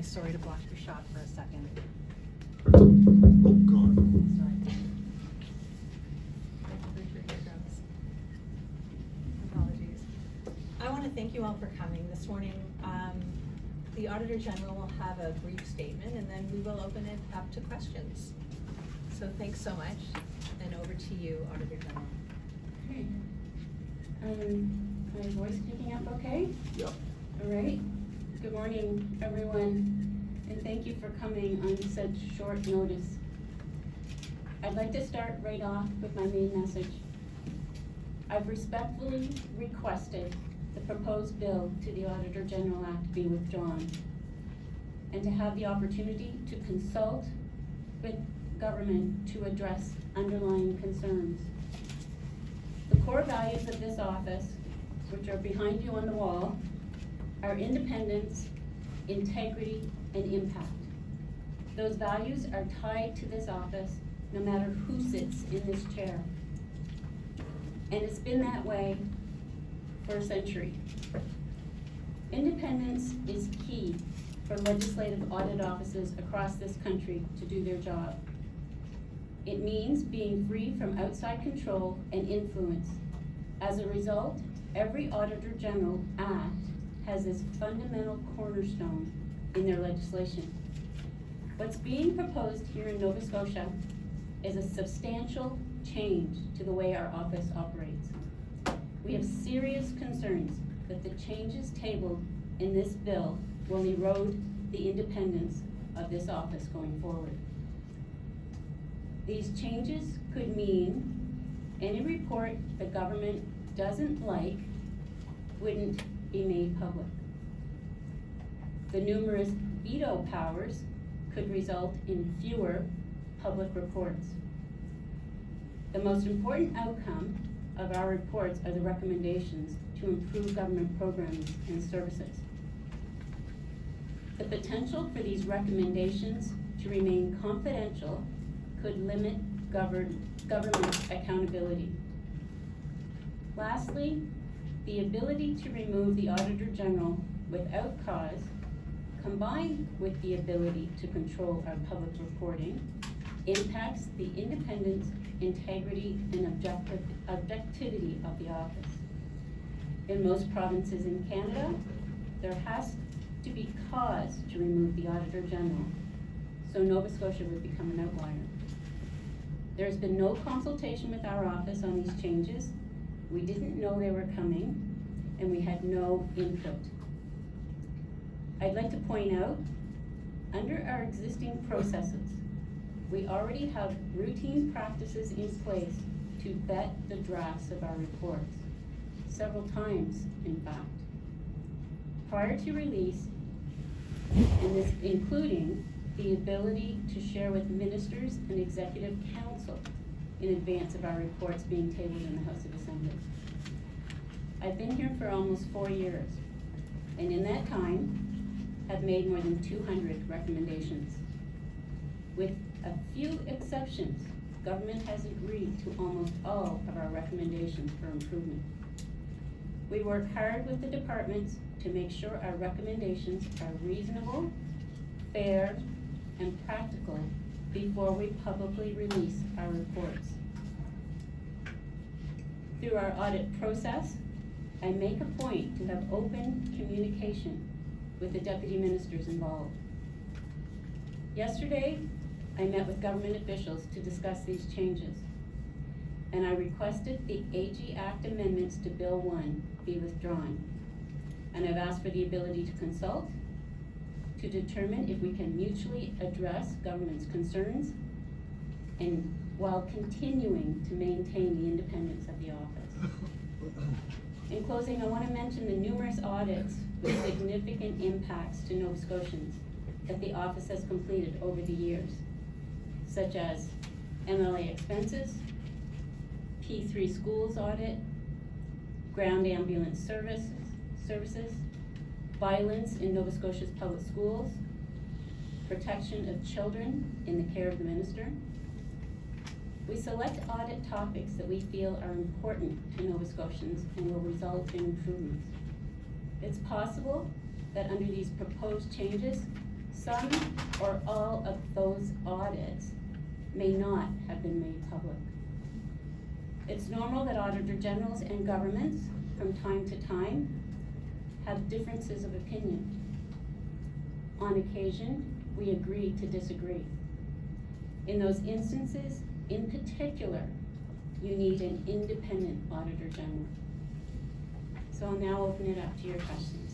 sorry to block your shot for a second. Oh, God. Sorry. Apologies. I want to thank you all for coming this morning. The Auditor General will have a brief statement and then we will open it up to questions. So thanks so much, and over to you, Auditor General. Okay. My voice picking up okay? Yep. All right. Good morning, everyone, and thank you for coming on such short notice. I'd like to start right off with my main message. I've respectfully requested the proposed bill to the Auditor General Act be withdrawn and to have the opportunity to consult with government to address underlying concerns. The core values of this office, which are behind you on the wall, are independence, integrity, and impact. Those values are tied to this office no matter who sits in this chair. And it's been that way for a century. Independence is key for legislative audit offices across this country to do their job. It means being free from outside control and influence. As a result, every Auditor General Act has this fundamental cornerstone in their legislation. What's being proposed here in Nova Scotia is a substantial change to the way our office operates. We have serious concerns that the changes tabled in this bill will erode the independence of this office going forward. These changes could mean any report the government doesn't like wouldn't be made public. The numerous veto powers could result in fewer public reports. The most important outcome of our reports are the recommendations to improve government programs and services. The potential for these recommendations to remain confidential could limit government accountability. Lastly, the ability to remove the Auditor General without cause, combined with the ability to control our public reporting, impacts the independence, integrity, and objectivity of the office. In most provinces in Canada, there has to be cause to remove the Auditor General, so Nova Scotia would become an outlier. There has been no consultation with our office on these changes. We didn't know they were coming, and we had no input. I'd like to point out, under our existing processes, we already have routine practices in place to vet the drafts of our reports, several times, in fact. Prior to release, and this including the ability to share with ministers and executive council in advance of our reports being tabled in the House of Assembly. I've been here for almost 4 years, and in that time, have made more than 200 recommendations. With a few exceptions, government has agreed to almost all of our recommendations for improvement. We work hard with the departments to make sure our recommendations are reasonable, fair, and practical before we publicly release our reports. Through our audit process, I make a point to have open communication with the deputy ministers involved. Yesterday, I met with government officials to discuss these changes, and I requested the AG Act amendments to Bill 1 be withdrawn. And I've asked for the ability to consult to determine if we can mutually address government's concerns and while continuing to maintain the independence of the office. In closing, I want to mention the numerous audits with significant impacts to Nova Scotians that the office has completed over the years, such as MLA expenses, P3 schools audit, ground ambulance services, violence in Nova Scotia's public schools, protection of children in the care of the minister. We select audit topics that we feel are important to Nova Scotians and will result in improvements. It's possible that under these proposed changes, Some or all of those audits may not have been made public. It's normal that Auditor Generals and governments, from time to time, have differences of opinion. On occasion, we agree to disagree. In those instances, in particular, you need an independent Auditor General. So I'll now open it up to your questions.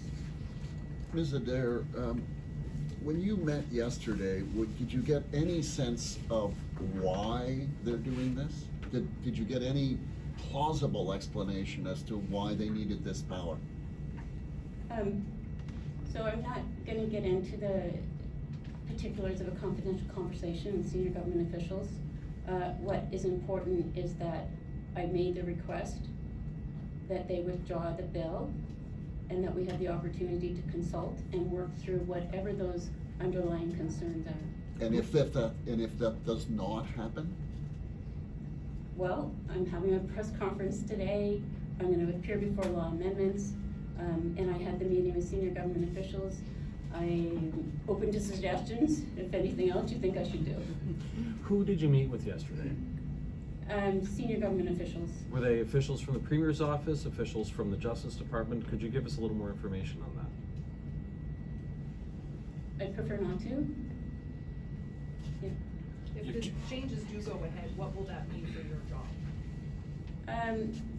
Ms. Adair, when you met yesterday, did you get any sense of why they're doing this? Did you get any plausible explanation as to why they needed this power? So I'm not gonna get into the particulars of a confidential conversation with senior government officials. What is important is that I made the request that they withdraw the bill and that we have the opportunity to consult and work through whatever those underlying concerns are. And if that does not happen? Well, I'm having a press conference today. I'm gonna appear before law amendments. And I had the meeting with senior government officials. I'm open to suggestions, if anything else you think I should do. Who did you meet with yesterday? Senior government officials. Were they officials from the Premier's office, officials from the Justice Department? Could you give us a little more information on that? I'd prefer not to. Yeah. If the changes do go ahead, what will that mean for your job?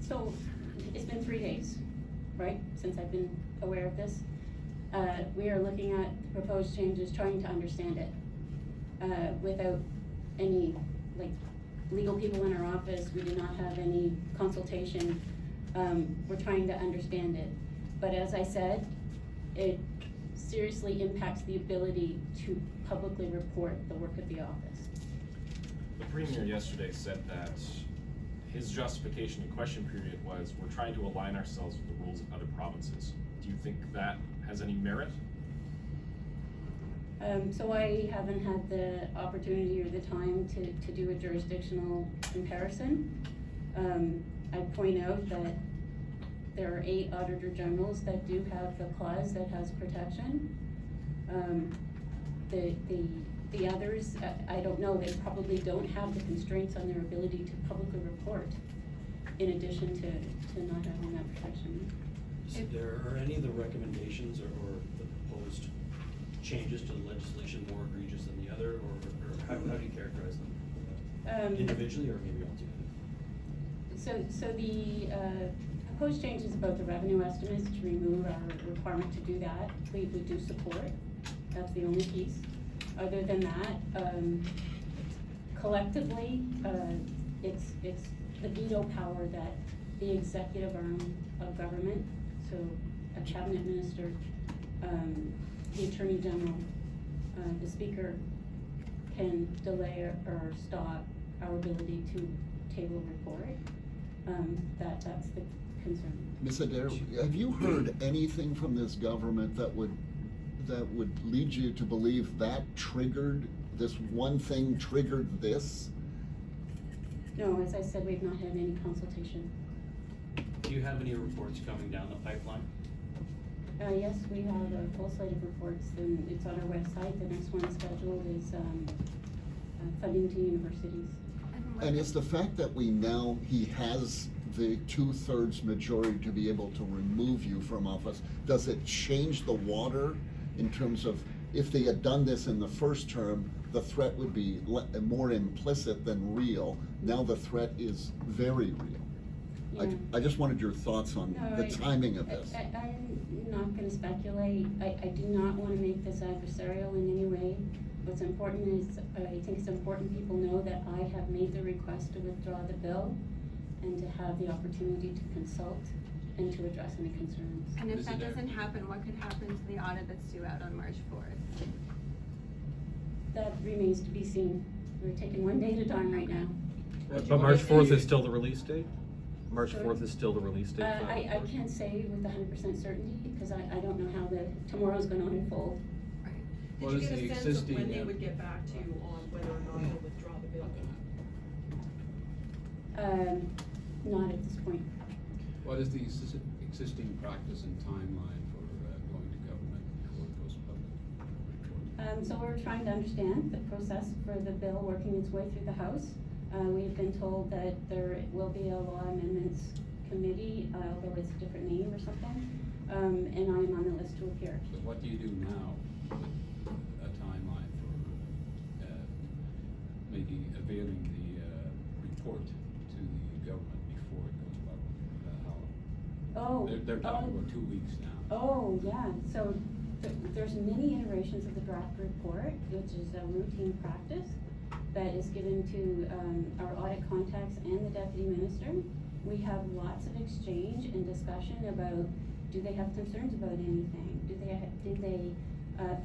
So it's been 3 days, right, since I've been aware of this. We are looking at the proposed changes, trying to understand it, without any, legal people in our office. We do not have any consultation. We're trying to understand it. But as I said, it seriously impacts the ability to publicly report the work of the office. The Premier yesterday said that his justification in question period was, we're trying to align ourselves with the rules of other provinces. Do you think that has any merit? So I haven't had the opportunity or the time to do a jurisdictional comparison. I point out that there are 8 Auditor Generals that do have the clause that has protection. The others, I don't know, they probably don't have the constraints on their ability to publicly report, in addition to not having that protection. So there are any of the recommendations or the proposed changes to the legislation more egregious than the other, or how do you characterize them? Individually or maybe altogether? So the proposed changes about the revenue estimates to remove our requirement to do that, we do support. That's the only piece. Other than that, collectively, it's the veto power that the executive arm of government, so a cabinet minister, the attorney general, the speaker, can delay or stop our ability to table a report. That's the concern. Ms. Adair, have you heard anything from this government that would lead you to believe that triggered, this one thing triggered this? No, as I said, we've not had any consultation. Do you have any reports coming down the pipeline? Yes, we have a full slate of reports, and it's on our website. The next one scheduled is funding to universities. And is the fact that he has the 2/3 majority to be able to remove you from office, does it change the water in terms of, if they had done this in the first term, the threat would be more implicit than real? Now the threat is very real. Yeah. I just wanted your thoughts on the timing of this. I'm not gonna speculate. I do not wanna make this adversarial in any way. What's important is, I think it's important people know that I have made the request to withdraw the bill and to have the opportunity to consult and to address any concerns. And if Is that it there? doesn't happen, what could happen to the audit that's due out on March 4th? That remains to be seen. We're taking one day at a time right now. But March 4th is still the release date? March Sorry? 4th is still the release date? for that I report? can't say with 100% certainty, because I don't know how tomorrow's gonna unfold. Right. Did you get a sense of when they would get back to you on whether or not they'll withdraw the bill? Not at this point. What is the existing practice and timeline for going to government before it goes public? So we're trying to understand the process for the bill working its way through the House. We've been told that there will be a law amendments committee, although it's a different name or something, and I am on the list to appear. So what do you do now with a timeline for making, availing the report to the government before it goes public? Oh. They're talking about 2 weeks now. Oh, yeah, so there's many iterations of the draft report, which is a routine practice that is given to our audit contacts and the deputy minister. We have lots of exchange and discussion about, do they have concerns about anything? Do they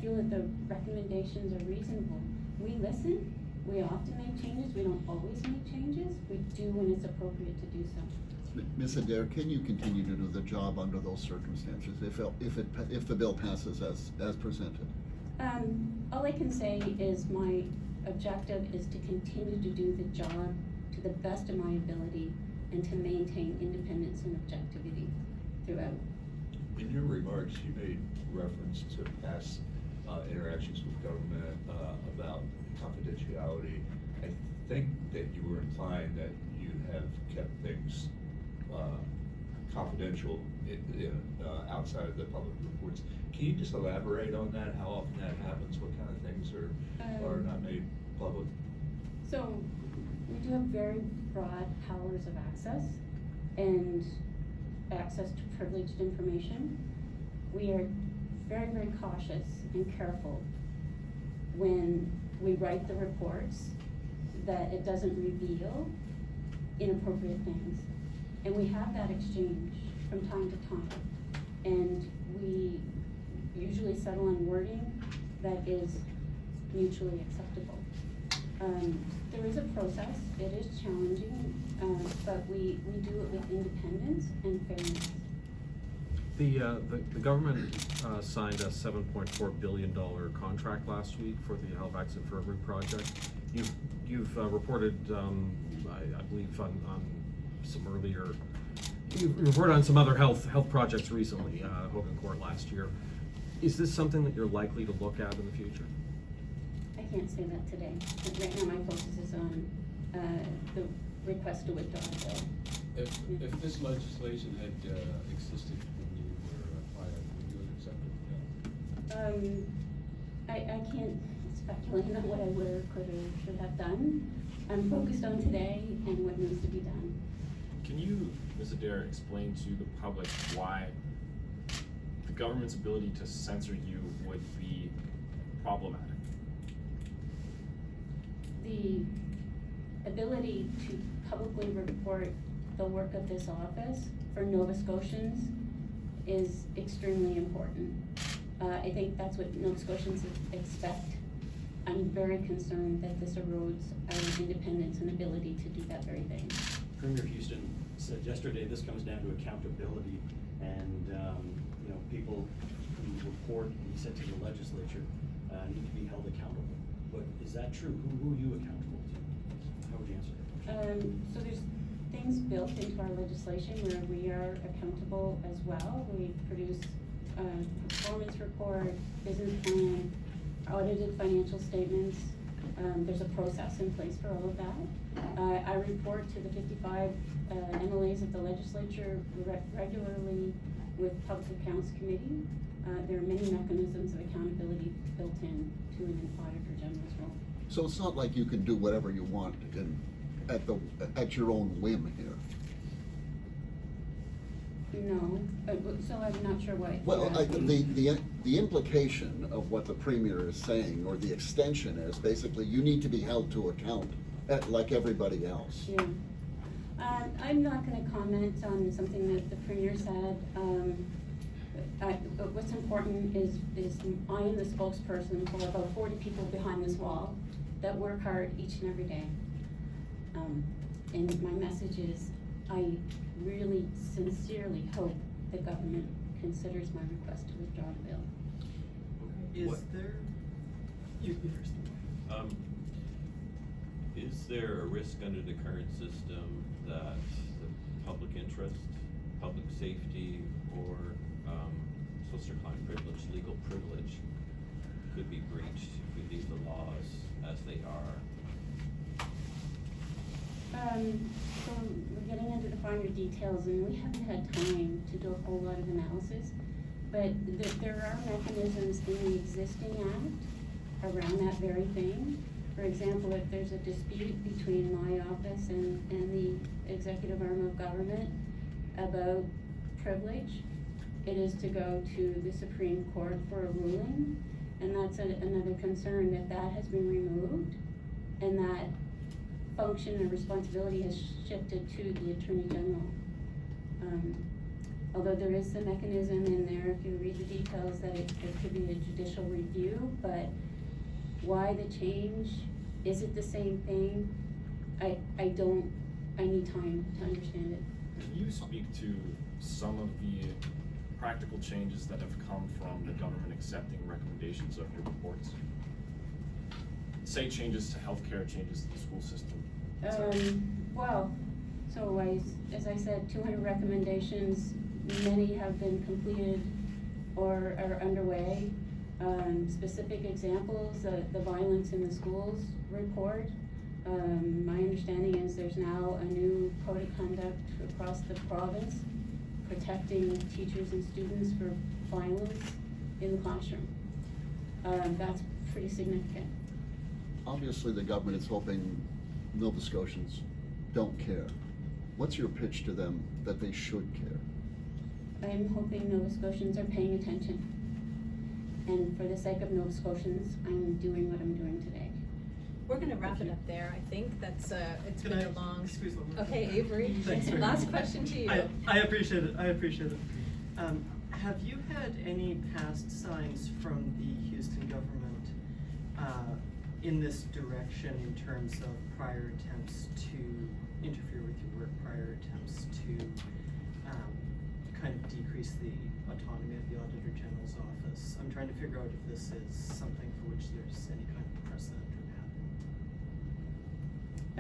feel that the recommendations are reasonable? We listen, we often make changes, we don't always make changes, we do when it's appropriate to do so. Ms. Adair, can you continue to do the job under those circumstances if the bill passes as presented? All I can say is my objective is to continue to do the job to the best of my ability and to maintain independence and objectivity throughout. In your remarks, you made reference to past interactions with government about confidentiality. I think that you were implying that you have kept things confidential outside of the public reports. Can you just elaborate on that? How often that happens? What kind of things are not made public? So we do have very broad powers of access and access to privileged information. We are very, very cautious and careful when we write the reports that it doesn't reveal inappropriate things. And we have that exchange from time to time. And we usually settle on wording that is mutually acceptable. There is a process, it is challenging, but we do it with independence and fairness. The government signed a $7.4 billion contract last week for the Halifax Infirmary project. You've reported, I believe, on some earlier. You reported on some other health projects recently, Hogan Court last year. Is this something that you're likely to look at in the future? I can't say that today. But right now my focus is on the request to withdraw the bill. If this legislation had existed when you were hired, would you have accepted it? I can't speculate on what I would or could or should have done. I'm focused on today and what needs to be done. Can you, Ms. Adair, explain to the public why the government's ability to censor you would be problematic? The ability to publicly report the work of this office for Nova Scotians is extremely important. I think that's what Nova Scotians expect. I'm very concerned that this erodes our independence and ability to do that very thing. Premier Houston said yesterday this comes down to accountability, and people who report, he said to the legislature, need to be held accountable. But is that true? Who are you accountable to? How would you answer that? So there's things built into our legislation where we are accountable as well. We produce performance report, business plan, audited financial statements. There's a process in place for all of that. I report to the 55 MLAs of the legislature regularly with Public Accounts Committee. There are many mechanisms of accountability built in to an Auditor General's role. So it's not like you can do whatever you want at your own whim here. No, so I'm not sure why. Well, the implication of what the Premier is saying, or the extension is, basically, you need to be held to account, like everybody else. Yeah. I'm not gonna comment on something that the Premier said. What's important is I am the spokesperson for about 40 people behind this wall that work hard each and every day. And my message is, I really sincerely hope the government considers my request to withdraw the bill. Is there, you first. Is there a risk under the current system that the public interest, public safety, or solicitor-client privilege, legal privilege, could be breached if we leave the laws as they are? So we're getting into the finer details, and we haven't had time to do a whole lot of analysis, but there are mechanisms in the existing act around that very thing. For example, if there's a dispute between my office and the executive arm of government about privilege, it is to go to the Supreme Court for a ruling, and that's another concern, that has been removed, and that function and responsibility has shifted to the Attorney General. Although there is a mechanism in there, if you read the details, that it could be a judicial review, but why the change? Is it the same thing? I need time to understand it. Can you speak to some of the practical changes that have come from the government accepting recommendations of your reports? Say changes to healthcare, changes to the school system. Well, so as I said, 200 recommendations, many have been completed or are underway. Specific examples, the violence in the schools report. My understanding is there's now a new code of conduct across the province protecting teachers and students for violence in the classroom. That's pretty significant. Obviously, the government is hoping Nova Scotians don't care. What's your pitch to them that they should care? I'm hoping Nova Scotians are paying attention. And for the sake of Nova Scotians, I'm doing what I'm doing today. We're gonna wrap it up there, I think. That's, it's Can been I a long. squeeze one more? Okay, Avery, Thanks very last much. question to you. I appreciate it, have you had any past signs from the Houston government, in this direction in terms of prior attempts to interfere with your work, prior attempts to, kind of decrease the autonomy of the Auditor General's office? I'm trying to figure out if this is something for which there's any kind of precedent or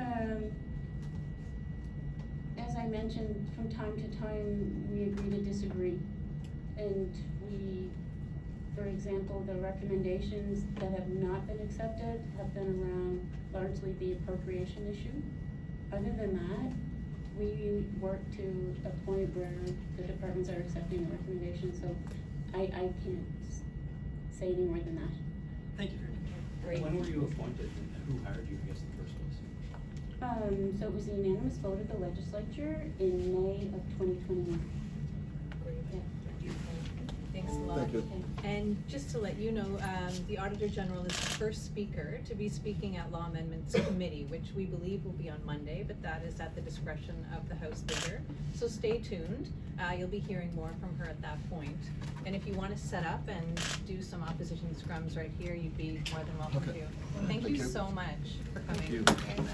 pattern. As I mentioned, from time to time, we agree to disagree. And we, for example, the recommendations that have not been accepted have been around largely the appropriation issue. Other than that, we work to a point where the departments are accepting the recommendations, so I can't say any more than that. Thank you very much. Great. When were you appointed and who hired you, I guess, in the first place? So it was a unanimous vote of the legislature in May of 2021. Great. Yeah. Thanks a lot. Thank you. And just to let you know, the Auditor General is the first speaker to be speaking at Law Amendments Committee, which we believe will be on Monday, but that is at the discretion of the House Leader. So stay tuned. You'll be hearing more from her at that point. And if you want to set up and do some opposition scrums right here, you'd be more than welcome Okay. to. Thank you so much for coming. Thank you. Very much.